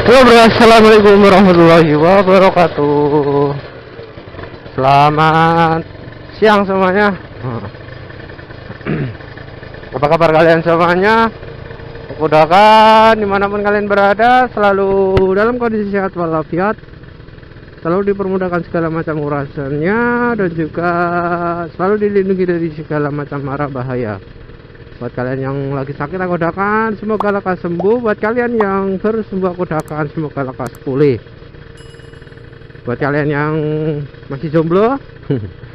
Halo bro, assalamualaikum warahmatullahi wabarakatuh. Selamat siang semuanya. Apa kabar kalian semuanya? Aku doakan dimanapun kalian berada selalu dalam kondisi sehat walafiat, selalu dipermudahkan segala macam urusannya, dan juga selalu dilindungi dari segala macam mara bahaya. Buat kalian yang lagi sakit aku doakan semoga lekas sembuh. Buat kalian yang baru sembuh aku doakan semoga lekas pulih. Buat kalian yang masih jomblo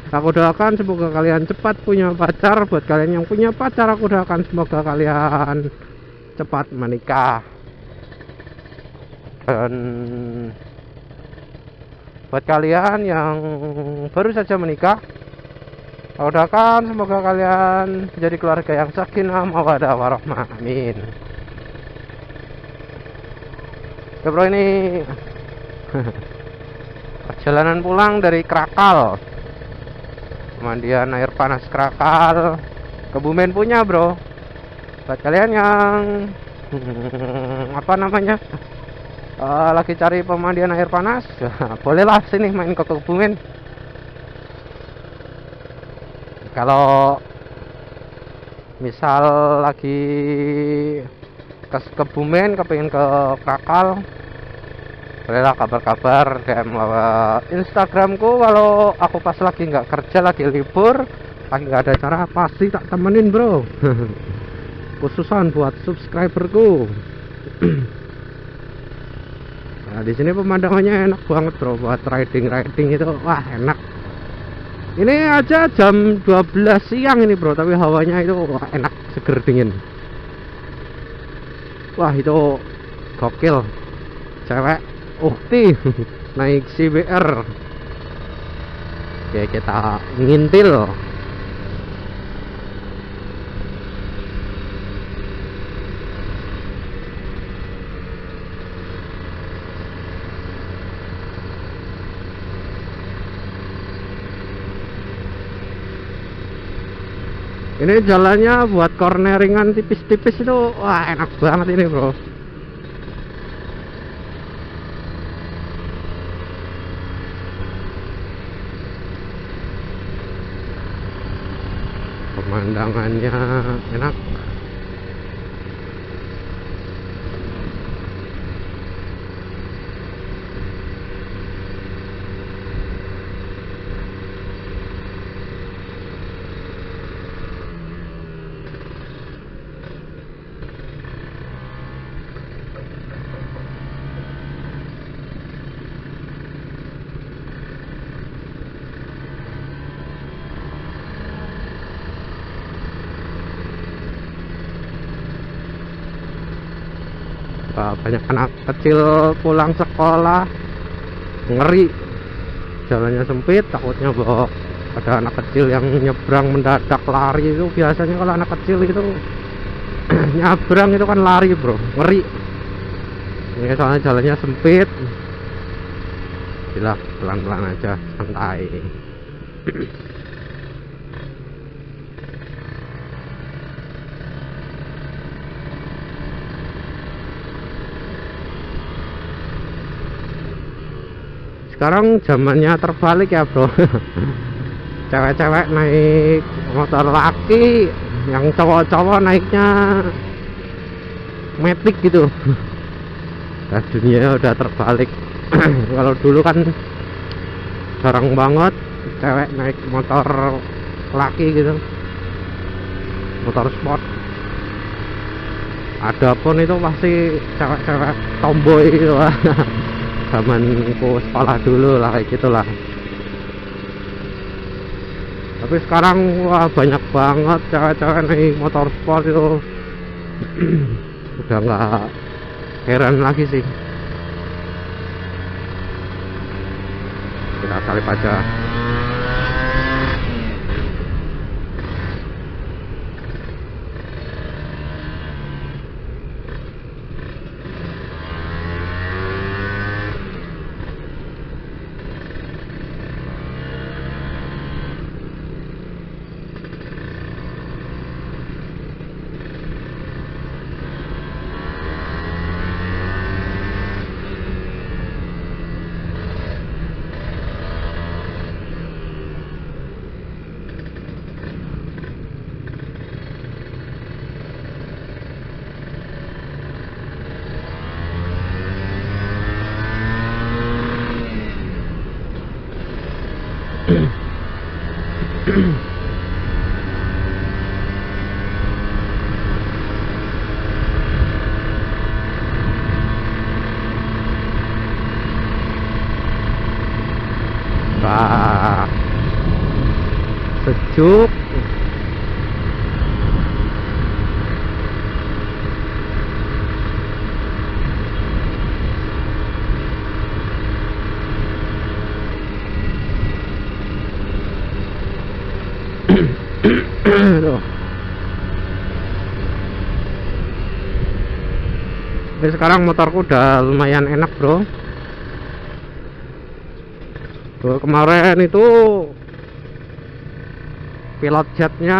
aku doakan semoga kalian cepat punya pacar. Buat kalian yang punya pacar aku doakan semoga kalian cepat menikah. Dan buat kalian yang baru saja menikah aku doakan semoga kalian menjadi keluarga yang sakinah mawaddah warahmah, amin. Ya bro, ini perjalanan pulang dari Krakal, pemandian air panas Krakal, Kebumen punya bro. Buat kalian yang lagi cari pemandian air panas, bolehlah sini main ke Kebumen. Kalau misal lagi ke Kebumen, kepingin ke Krakal, bolehlah kabar-kabar DM Instagramku. Kalau aku pas lagi nggak kerja, lagi libur, lagi nggak ada acara, pasti tak temenin bro. Khususan buat subscriberku. Nah, di sini pemandangannya enak banget bro, buat riding itu wah enak. Ini aja jam 12 siang ini bro, tapi hawanya itu wah, enak, seger, dingin. Wah itu gokil. Cewek ukti naik CBR. Oke, kita ngintil. Ini jalannya buat corneringan tipis-tipis itu wah enak banget ini bro. Pemandangannya enak. Banyak anak kecil pulang sekolah, ngeri jalannya sempit, takutnya bawa ada anak kecil yang nyebrang mendadak lari. Itu biasanya kalau anak kecil itu nyebrang itu kan lari bro, ngeri. Ini soalnya jalannya sempit. Gila, pelan-pelan aja, santai. Sekarang zamannya terbalik ya bro. Cewek-cewek naik motor laki, yang cowok-cowok naiknya metik gitu. Nah, dunia udah terbalik. Kalau dulu kan jarang banget cewek naik motor laki gitu, motor sport. Ada pun itu pasti cewek-cewek tomboy gitu. Zamanku sekolah dulu lah kayak gitulah. Tapi sekarang wah banyak banget cewek-cewek naik motor sport itu. Udah nggak heran lagi sih. Kita salip aja. wah, sejuk. Aduh. Ini sekarang motorku udah lumayan enak, bro. Tuh, kemarin itu pilot jetnya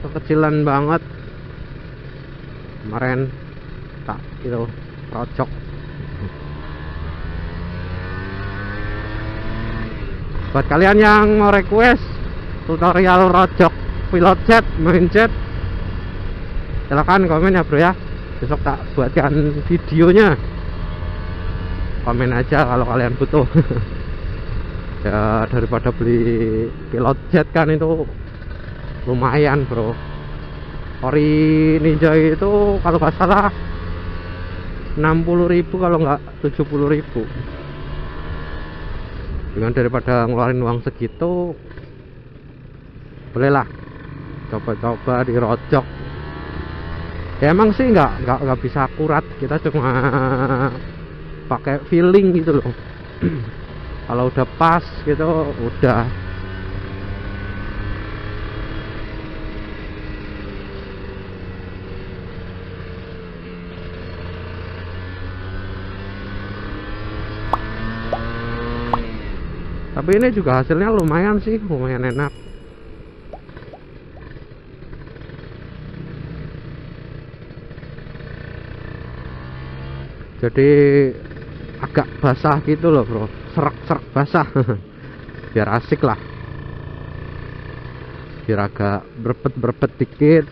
kekecilan banget. Kemarin tak itu rocok. Buat kalian yang mau request tutorial rocok pilot jet, main jet, silahkan komen ya, bro ya. Besok tak buatkan videonya. Komen aja kalau kalian butuh. Ya daripada beli pilot jet kan itu lumayan, bro. Ori Ninja itu kalau nggak salah 60.000 kalau nggak 70.000. Dengan daripada ngeluarin uang segitu, bolehlah coba-coba dirocok. Ya emang sih nggak bisa akurat, kita cuma pakai feeling gitu loh. Kalau udah pas gitu udah. Tapi ini juga hasilnya lumayan sih, lumayan enak. Jadi agak basah gitu loh, bro. Serak-serak basah. Biar asik lah. Biar agak berpet-berpet dikit.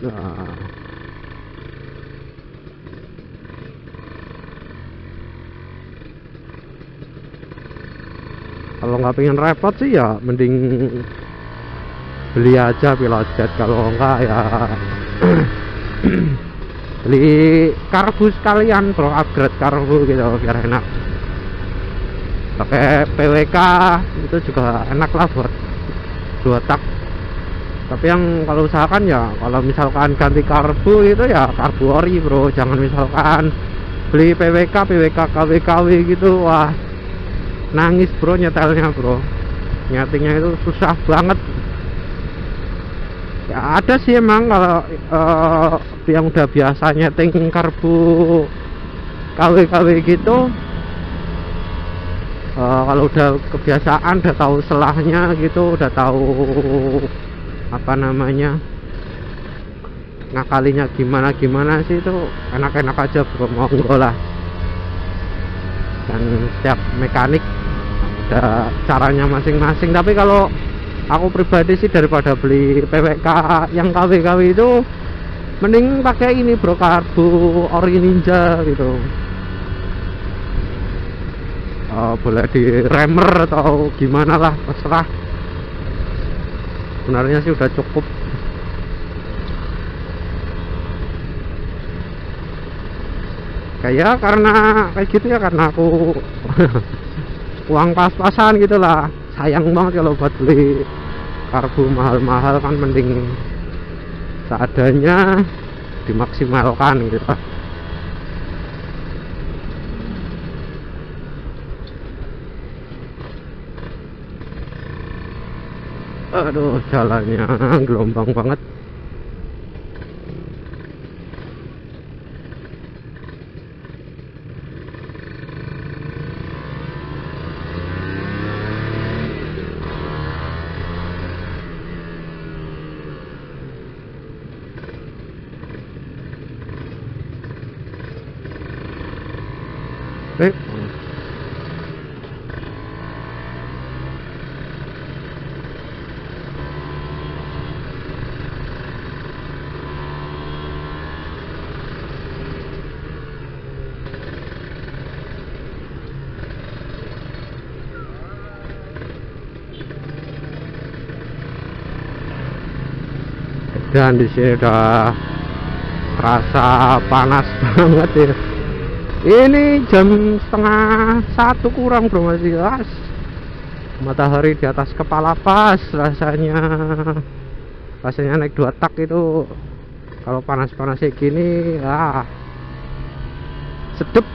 Kalau nggak pengen repot sih ya mending beli aja pilot jet. Kalau enggak ya beli karbu sekalian, bro, upgrade karbu gitu biar enak. Pakai PWK itu juga enak lah buat 2 tak. Tapi yang kalau usahakan ya kalau misalkan ganti karbu itu ya karbu ori, bro. Jangan misalkan beli PWK KW gitu, wah nangis, bro, nyetelnya, bro. Nyetingnya itu susah banget. Ya ada sih emang kalau yang udah biasa nyeting karbu KW gitu, kalau udah kebiasaan, udah tahu selahnya gitu, udah tahu apa namanya ngakalinya gimana sih, itu enak-enak aja, bro, monggo lah. Dan setiap mekanik ada caranya masing-masing. Tapi kalau aku pribadi sih daripada beli PWK yang KW itu mending pakai ini, bro, karbu ori Ninja gitu. Boleh di remer atau gimana lah, terserah. Sebenarnya sih udah cukup. Kayak karena kayak gitu ya, karena aku uang pas-pasan gitulah. Sayang banget kalau buat beli karbu mahal-mahal, kan mending seadanya dimaksimalkan gitu. Aduh, jalannya gelombang banget. Dan di sini udah terasa panas banget ya. Ini jam 12:30 kurang, bro, masih gas. Matahari di atas kepala pas rasanya. Rasanya naik 2 tak itu kalau panas-panas kayak gini, sedep.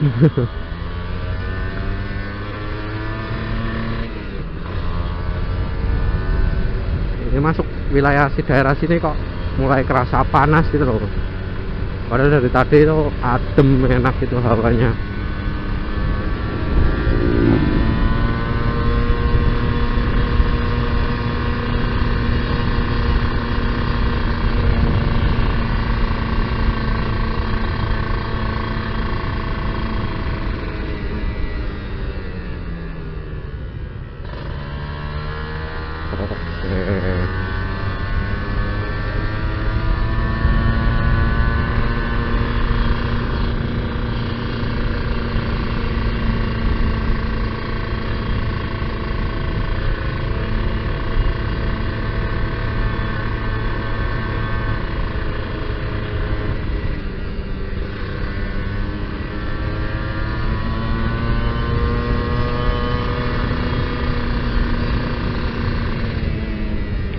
Ini masuk wilayah si daerah sini kok mulai kerasa panas gitu loh. Padahal dari tadi itu adem enak gitu hawanya.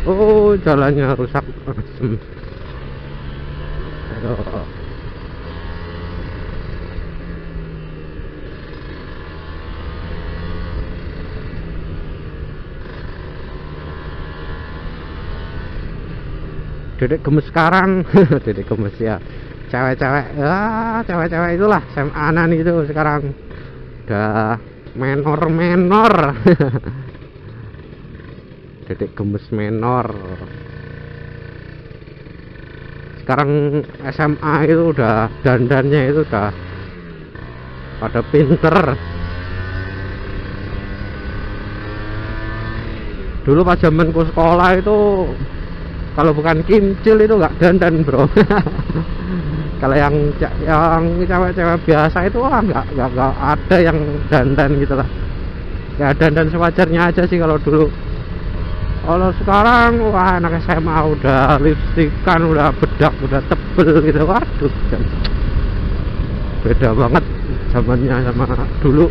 Oh, jalannya rusak. Aduh. Dedek gemes sekarang. Dedek gemes ya, cewek-cewek cewek-cewek itulah SMA-an itu sekarang udah menor. Dedek gemes menor sekarang. SMA itu udah dandannya itu udah pada pinter. Dulu pas zamanku sekolah itu kalau bukan kimcil itu nggak dandan bro. Kalau yang cewek-cewek biasa itu nggak ada yang dandan gitu lah. Ya dandan sewajarnya aja sih kalau dulu. Kalau sekarang wah anak SMA udah lipstikan, udah bedak, udah tebel gitu. Waduh, beda banget zamannya sama dulu.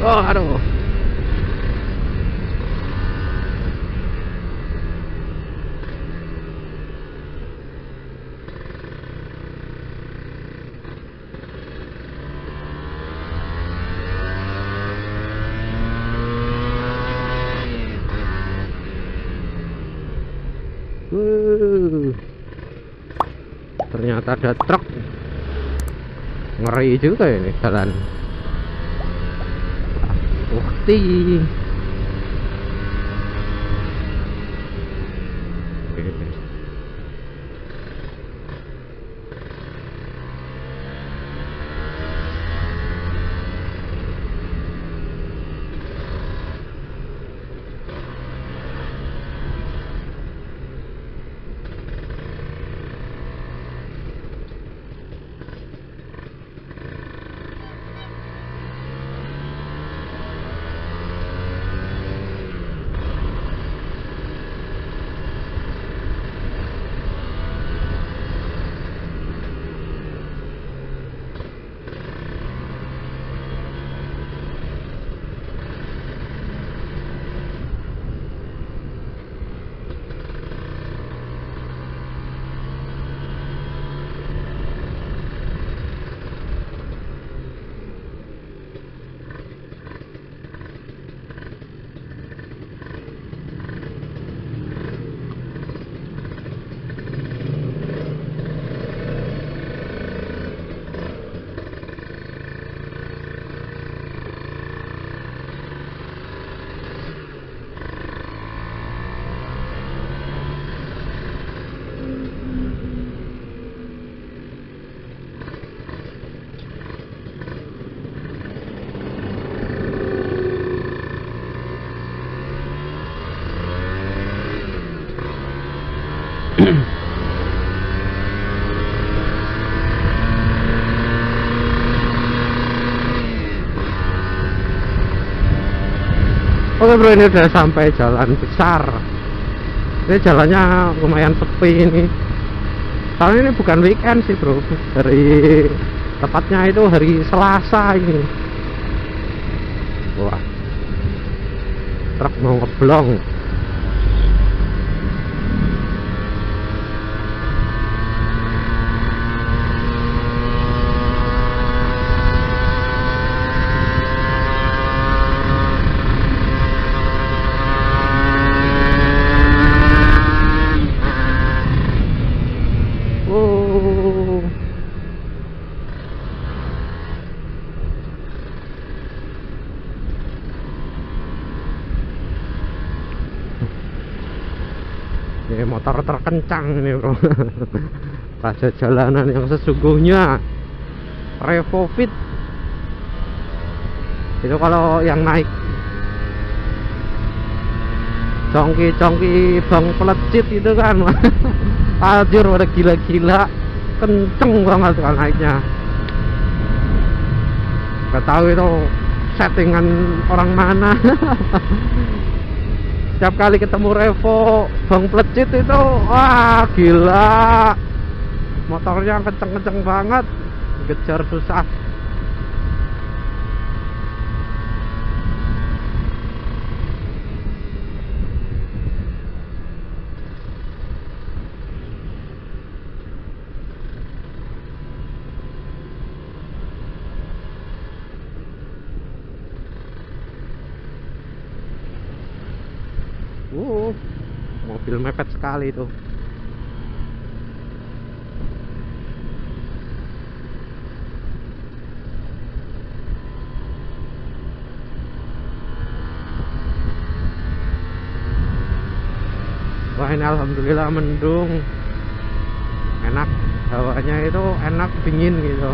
Oh, aduh. Ternyata ada truk. Ngeri juga ini jalan. Bukti. Oke bro, ini udah sampai jalan besar. Ini jalannya lumayan sepi ini. Soalnya ini bukan weekend sih bro, dari tepatnya itu hari Selasa ini. Wah, truk mau ngeblong. Oh, ini motor terkencang ini bro. Raja jalanan yang sesungguhnya, Revofit. Itu kalau yang naik congki bang pelecit itu kan. Anjir, udah gila-gila kenceng banget kan naiknya. Gak tahu itu settingan orang mana. Setiap kali ketemu Revo bang pelecit itu, wah gila, motornya kenceng-kenceng banget, kejar susah. Mobil mepet sekali itu. Wah, ini alhamdulillah mendung, enak, hawanya itu enak, dingin gitu.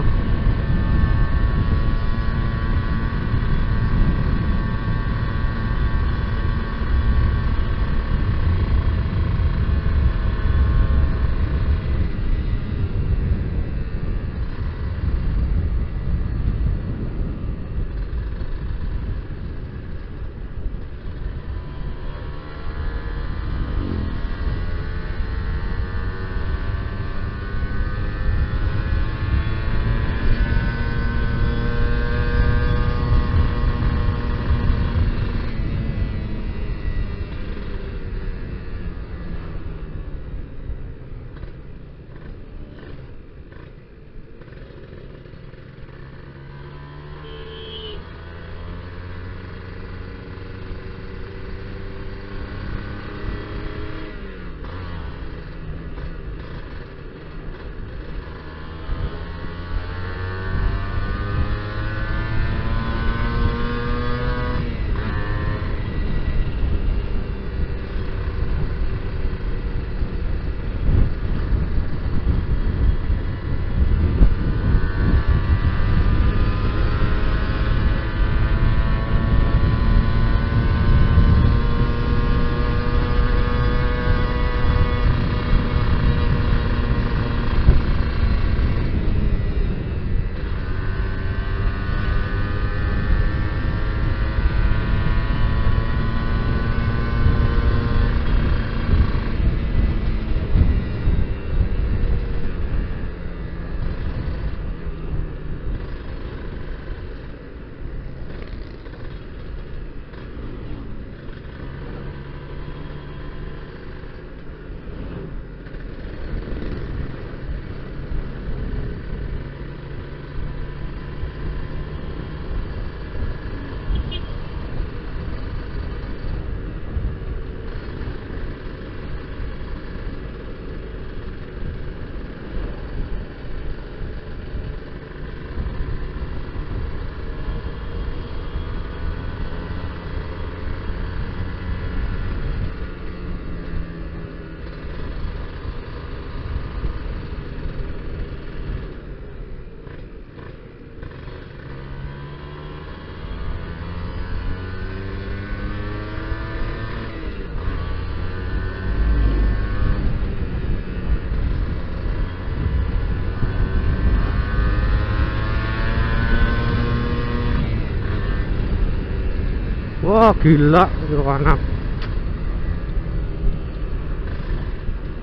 Wah gila itu anak.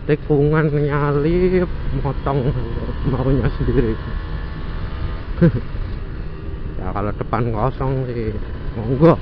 Tikungan nyalip, motong maunya sendiri. Ya kalau depan kosong sih monggo.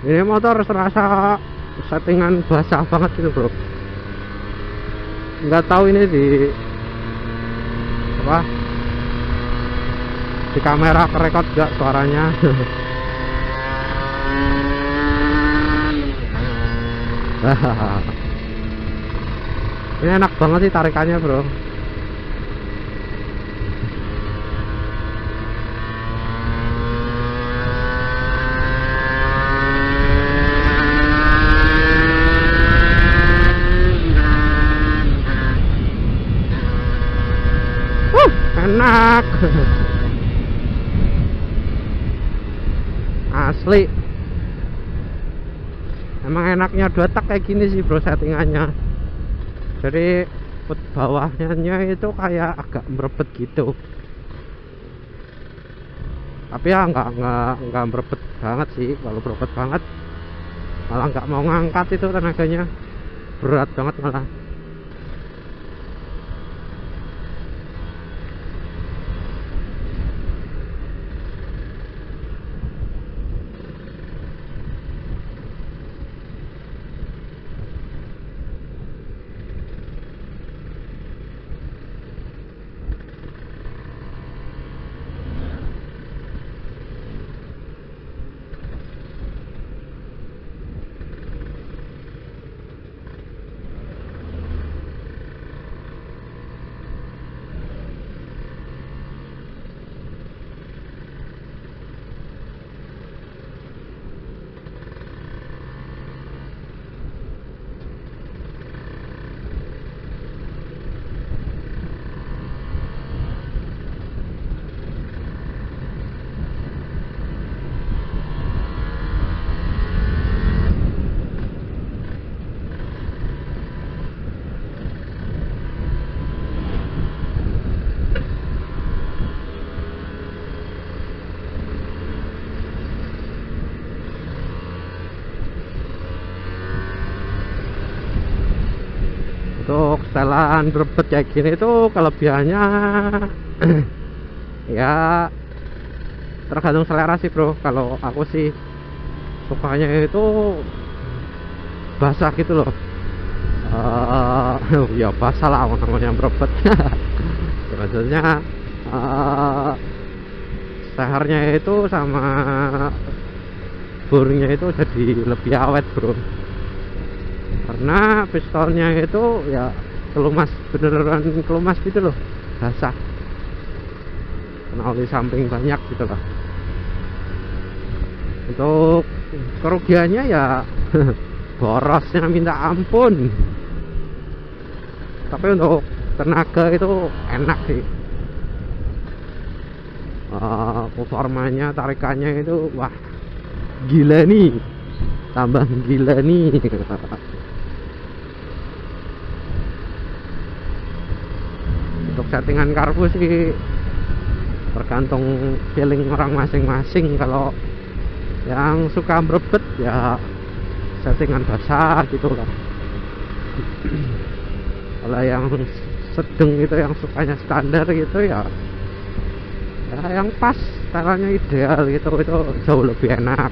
Ini motor serasa settingan basah banget gitu bro. Nggak tahu ini di apa, di kamera kerekod gak suaranya. Ini enak banget sih tarikannya bro. Enak. Asli. Emang enaknya dua tak kayak gini sih bro settingannya. Jadi put bawahnya itu kayak agak merebet gitu. Tapi ya nggak merebet banget sih. Kalau merebet banget malah nggak mau ngangkat, itu tenaganya berat banget malah. Untuk setelan berebet kayak gini tuh kelebihannya ya tergantung selera sih bro. Kalau aku sih sukanya itu basah gitu loh. Ya basah lah namanya berebet. Maksudnya sehernya itu sama bornya itu jadi lebih awet bro, karena pistolnya itu ya kelumas, beneran kelumas gitu loh, basah, kena oli samping banyak gitu loh. Untuk kerugiannya ya borosnya minta ampun, tapi untuk tenaga itu enak sih. Performanya, tarikannya itu wah gila nih, tambah gila nih. Untuk settingan karbu sih tergantung feeling orang masing-masing. Kalau yang suka berebet ya settingan basah gitu loh. Kalau yang sedang gitu, yang sukanya standar gitu ya, yang pas setelannya ideal gitu, itu jauh lebih enak.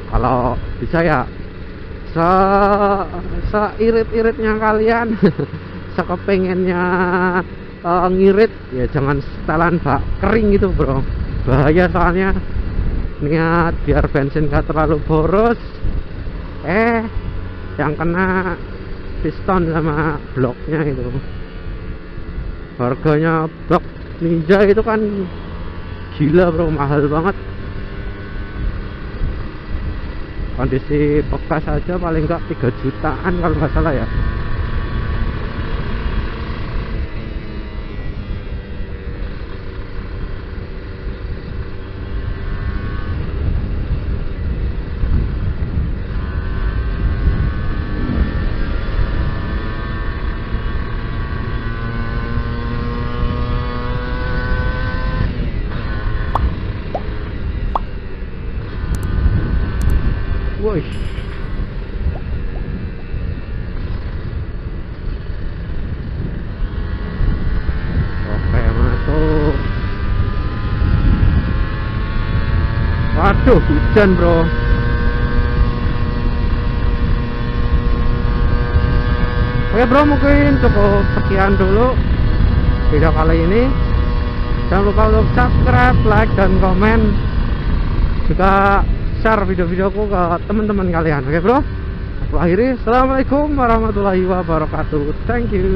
Kalau bisa ya seirit-iritnya kalian sekepengennya ngirit ya, jangan setelan bak kering gitu bro, bahaya soalnya. Niat biar bensin gak terlalu boros, yang kena piston sama bloknya itu. Harganya blok Ninja itu kan gila bro, mahal banget. Kondisi bekas aja paling enggak 3 jutaan kalau nggak salah ya. Woi, oke masuk. Waduh, hujan bro. Oke bro, mungkin cukup sekian dulu video kali ini. Jangan lupa untuk subscribe, like, dan komen, juga share video-videoku ke teman-teman kalian. Oke bro, aku akhiri. Assalamualaikum warahmatullahi wabarakatuh. Thank you.